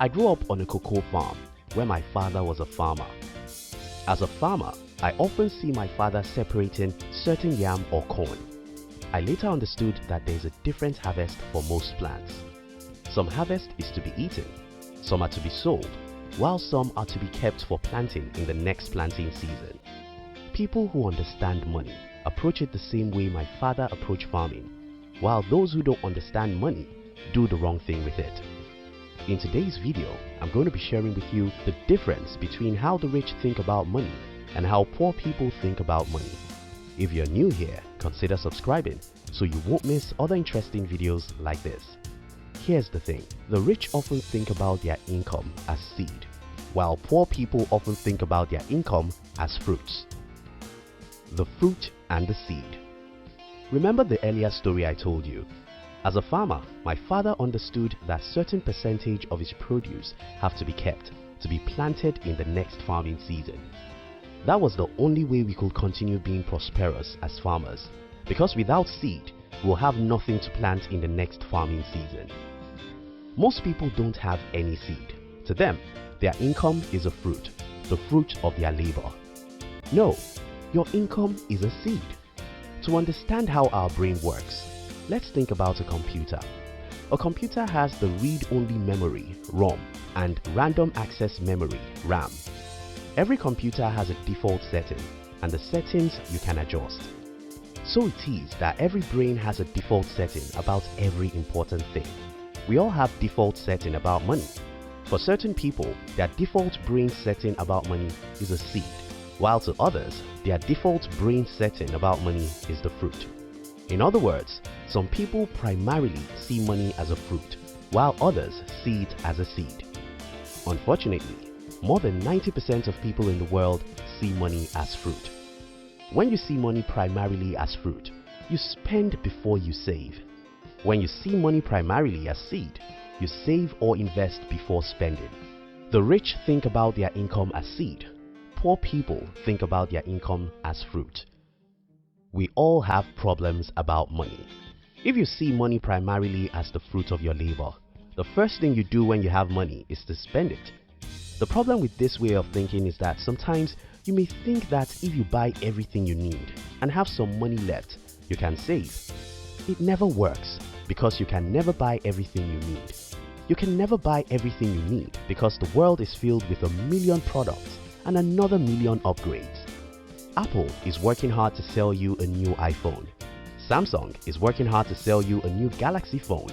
I grew up on a cocoa farm where my father was a farmer. As a farmer, I often see my father separating certain yam or corn. I later understood that there is a different harvest for most plants. Some harvest is to be eaten, some are to be sold, while some are to be kept for planting in the next planting season. People who understand money approach it the same way my father approached farming, while those who don't understand money do the wrong thing with it. In today's video, I'm going to be sharing with you the difference between how the rich think about money and how poor people think about money. If you're new here, consider subscribing so you won't miss other interesting videos like this. Here's the thing, the rich often think about their income as seed, while poor people often think about their income as fruits. The fruit and the seed. Remember the earlier story I told you? As a farmer, my father understood that certain percentage of his produce have to be kept to be planted in the next farming season. That was the only way we could continue being prosperous as farmers, because without seed, we'll have nothing to plant in the next farming season. Most people don't have any seed. To them, their income is a fruit, the fruit of their labor. No, your income is a seed. To understand how our brain works, let's think about a computer. A computer has the read-only memory, ROM, and random access memory, RAM. Every computer has a default setting, and the settings you can adjust. So it is that every brain has a default setting about every important thing. We all have default setting about money. For certain people, their default brain setting about money is a seed, while to others, their default brain setting about money is the fruit. In other words, some people primarily see money as a fruit, while others see it as a seed. Unfortunately, more than 90% of people in the world see money as fruit. When you see money primarily as fruit, you spend before you save. When you see money primarily as seed, you save or invest before spending. The rich think about their income as seed. Poor people think about their income as fruit. We all have problems about money. If you see money primarily as the fruit of your labor, the first thing you do when you have money is to spend it. The problem with this way of thinking is that sometimes you may think that if you buy everything you need and have some money left, you can save. It never works because you can never buy everything you need. You can never buy everything you need because the world is filled with 1 million products and another 1 million upgrades. Apple is working hard to sell you a new iPhone. Samsung is working hard to sell you a new Galaxy phone.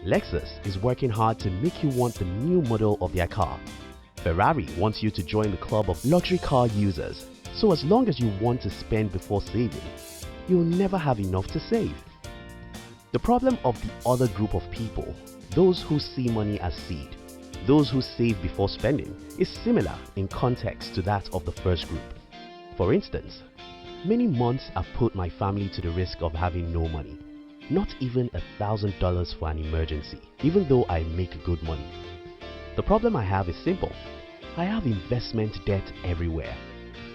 Lexus is working hard to make you want the new model of their car. Ferrari wants you to join the club of luxury car users. So as long as you want to spend before saving, you'll never have enough to save. The problem of the other group of people, those who see money as seed, those who save before spending, is similar in context to that of the first group. For instance, many months I've put my family to the risk of having no money, not even $1,000 for an emergency, even though I make good money. The problem I have is simple. I have investment debt everywhere,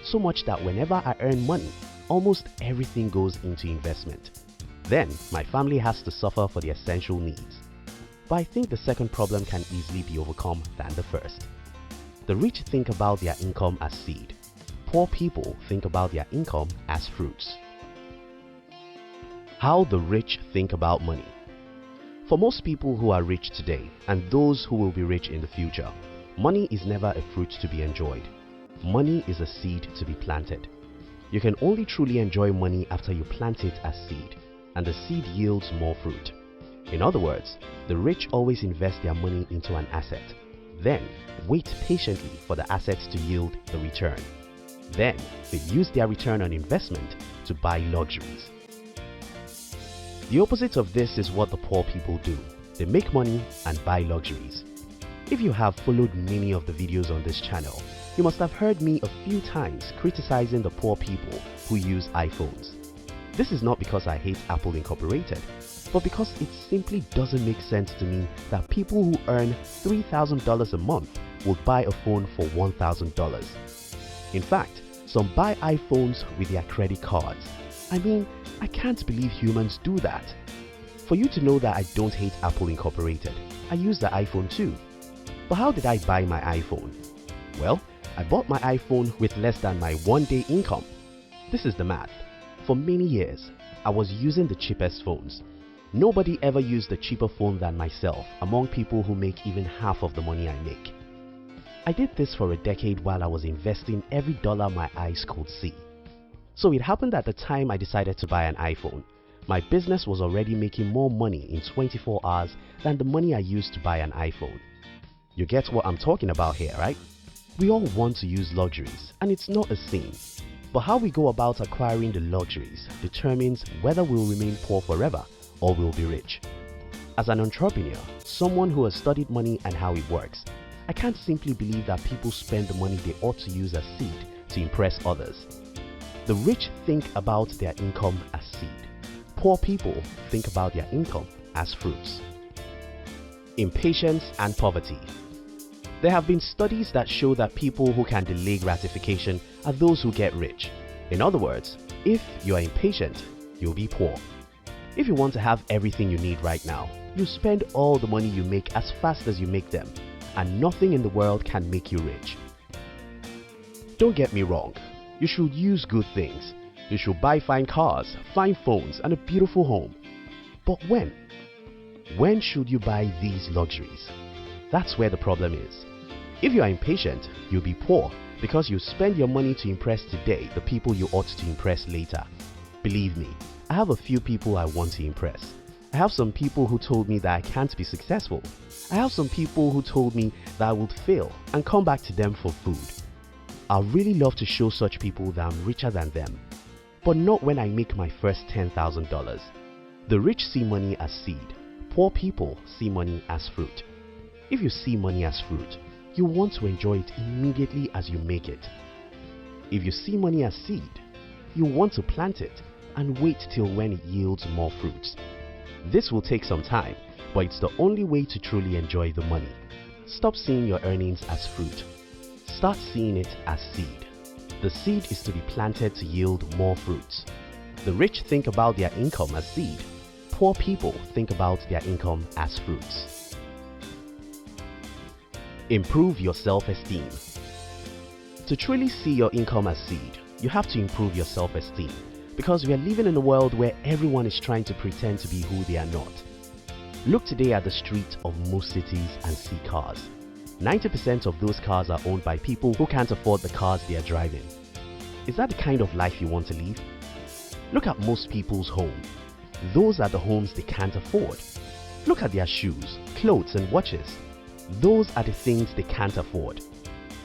so much that whenever I earn money, almost everything goes into investment. Then my family has to suffer for the essential needs. But I think the second problem can easily be overcome than the first. The rich think about their income as seed. Poor people think about their income as fruits. How the rich think about money. For most people who are rich today and those who will be rich in the future, money is never a fruit to be enjoyed. Money is a seed to be planted. You can only truly enjoy money after you plant it as seed, and the seed yields more fruit. In other words, the rich always invest their money into an asset, then wait patiently for the assets to yield the return. Then they use their return on investment to buy luxuries. The opposite of this is what the poor people do. They make money and buy luxuries. If you have followed many of the videos on this channel, you must have heard me a few times criticizing the poor people who use iPhones. This is not because I hate Apple Incorporated, but because it simply doesn't make sense to me that people who earn $3,000 a month would buy a phone for $1,000. In fact, some buy iPhones with their credit cards. I mean, I can't believe humans do that. For you to know that I don't hate Apple Incorporated, I use the iPhone too. But how did I buy my iPhone? Well, I bought my iPhone with less than my one-day income. This is the math. For many years, I was using the cheapest phones. Nobody ever used a cheaper phone than myself among people who make even half of the money I make. I did this for a decade while I was investing every dollar my eyes could see. So it happened at the time I decided to buy an iPhone. My business was already making more money in 24 hours than the money I used to buy an iPhone. You get what I'm talking about here, right? We all want to use luxuries, and it's not a sin. But how we go about acquiring the luxuries determines whether we'll remain poor forever or we'll be rich. As an entrepreneur, someone who has studied money and how it works, I can't simply believe that people spend the money they ought to use as seed to impress others. The rich think about their income as seed. Poor people think about their income as fruits. Impatience and poverty. There have been studies that show that people who can delay gratification are those who get rich. In other words, if you are impatient, you'll be poor. If you want to have everything you need right now, you spend all the money you make as fast as you make them, and nothing in the world can make you rich. Don't get me wrong, you should use good things. You should buy fine cars, fine phones, and a beautiful home. But when? When should you buy these luxuries? That's where the problem is. If you are impatient, you'll be poor because you spend your money to impress today the people you ought to impress later. Believe me, I have a few people I want to impress. I have some people who told me that I can't be successful. I have some people who told me that I would fail and come back to them for food. I really love to show such people that I'm richer than them. But not when I make my first $10,000. The rich see money as seed. Poor people see money as fruit. If you see money as fruit, you want to enjoy it immediately as you make it. If you see money as seed, you want to plant it and wait till when it yields more fruits. This will take some time, but it's the only way to truly enjoy the money. Stop seeing your earnings as fruit. Start seeing it as seed. The seed is to be planted to yield more fruits. The rich think about their income as seed. Poor people think about their income as fruits. Improve your self-esteem. To truly see your income as seed, you have to improve your self-esteem because we are living in a world where everyone is trying to pretend to be who they are not. Look today at the streets of most cities and see cars. 90% of those cars are owned by people who can't afford the cars they are driving. Is that the kind of life you want to live? Look at most people's home. Those are the homes they can't afford. Look at their shoes, clothes and watches. Those are the things they can't afford.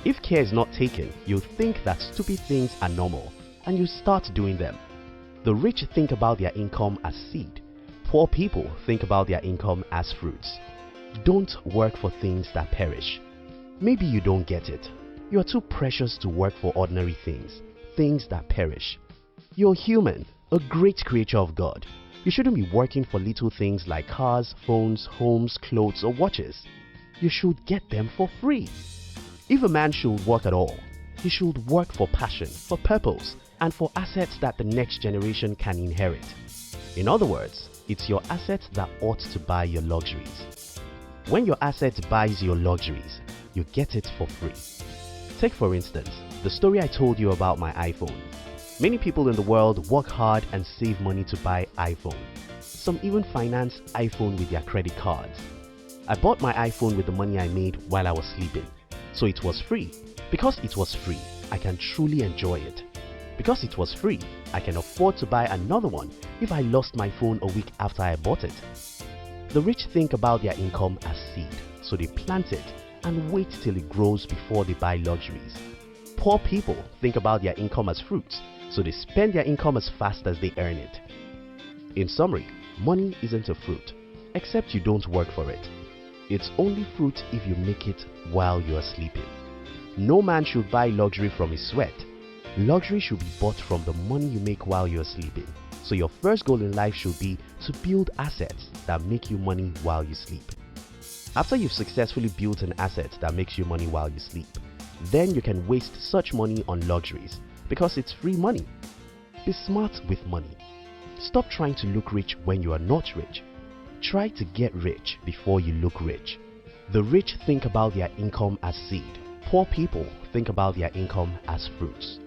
If care is not taken, you'll think that stupid things are normal and you start doing them. The rich think about their income as seed. Poor people think about their income as fruits. Don't work for things that perish. Maybe you don't get it. You are too precious to work for ordinary things, things that perish. You're human, a great creature of God. You shouldn't be working for little things like cars, phones, homes, clothes or watches. You should get them for free. If a man should work at all, he should work for passion, for purpose, and for assets that the next generation can inherit. In other words, it's your assets that ought to buy your luxuries. When your asset buys your luxuries, you get it for free. Take for instance, the story I told you about my iPhone. Many people in the world work hard and save money to buy iPhone. Some even finance iPhone with their credit cards. I bought my iPhone with the money I made while I was sleeping. So it was free. Because it was free, I can truly enjoy it. Because it was free, I can afford to buy another one if I lost my phone a week after I bought it. The rich think about their income as seed, so they plant it and wait till it grows before they buy luxuries. Poor people think about their income as fruits, so they spend their income as fast as they earn it. In summary, money isn't a fruit, except you don't work for it. It's only fruit if you make it while you are sleeping. No man should buy luxury from his sweat. Luxury should be bought from the money you make while you are sleeping. So your first goal in life should be to build assets that make you money while you sleep. After you've successfully built an asset that makes you money while you sleep, then you can waste such money on luxuries because it's free money. Be smart with money. Stop trying to look rich when you are not rich. Try to get rich before you look rich. The rich think about their income as seed. Poor people think about their income as fruits.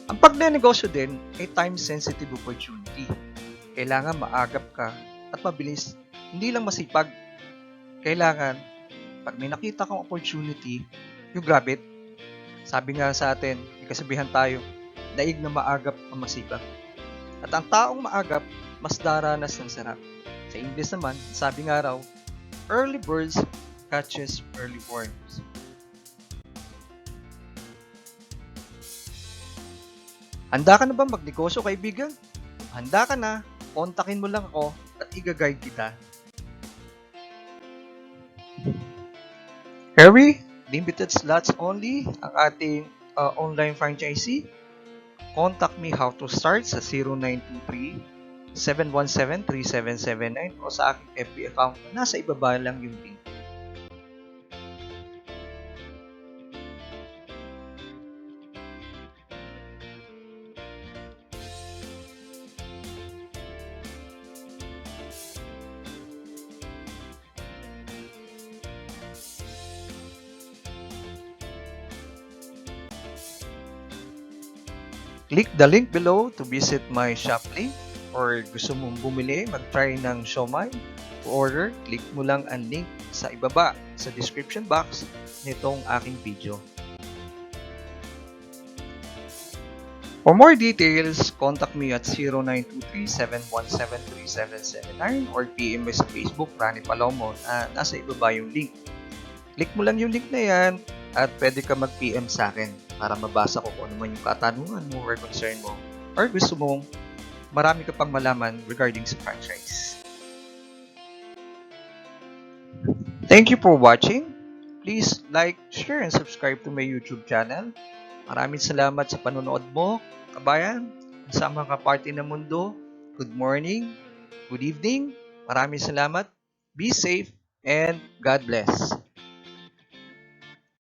Ang pagnenegosyo din ay time-sensitive opportunity. Kailangan maagap ka at mabilis, hindi lang masipag. Kailangan, pag may nakita kang opportunity, you grab it. Sabi nga sa atin, may kasabihan tayo, daig na maagap ang masipag. At ang taong maagap, mas daranas ng sarap. Sa English naman, sabi nga raw, early birds catches early worms. Handa ka na ba magnegosyo, kaibigan? Kung handa ka na, kontakin mo lang ako at i-guide kita. Harry, limited slots only ang ating online franchisee. Contact me how to start sa 0923-717-3779 o sa aking FB account na nasa ibaba lang yung link. Click the link below to visit my shop link or gusto mong bumili, mag-try ng Siomai. To order, click mo lang ang link sa ibaba sa description box nitong aking video. For more details, contact me at 0923-717-3779 or PM me sa Facebook, Rani Palomo, na nasa ibaba yung link. Click mo lang yung link na yan at pwede ka mag-PM sa akin para mabasa ko kung ano man yung katanungan mo or concern mo or gusto mong marami ka pang malaman regarding sa franchise. Thank you for watching. Please like, share, and subscribe to my YouTube channel. Maraming salamat sa panonood mo, kabayan, sa mga party ng mundo. Good morning, good evening. Maraming salamat. Be safe and God bless.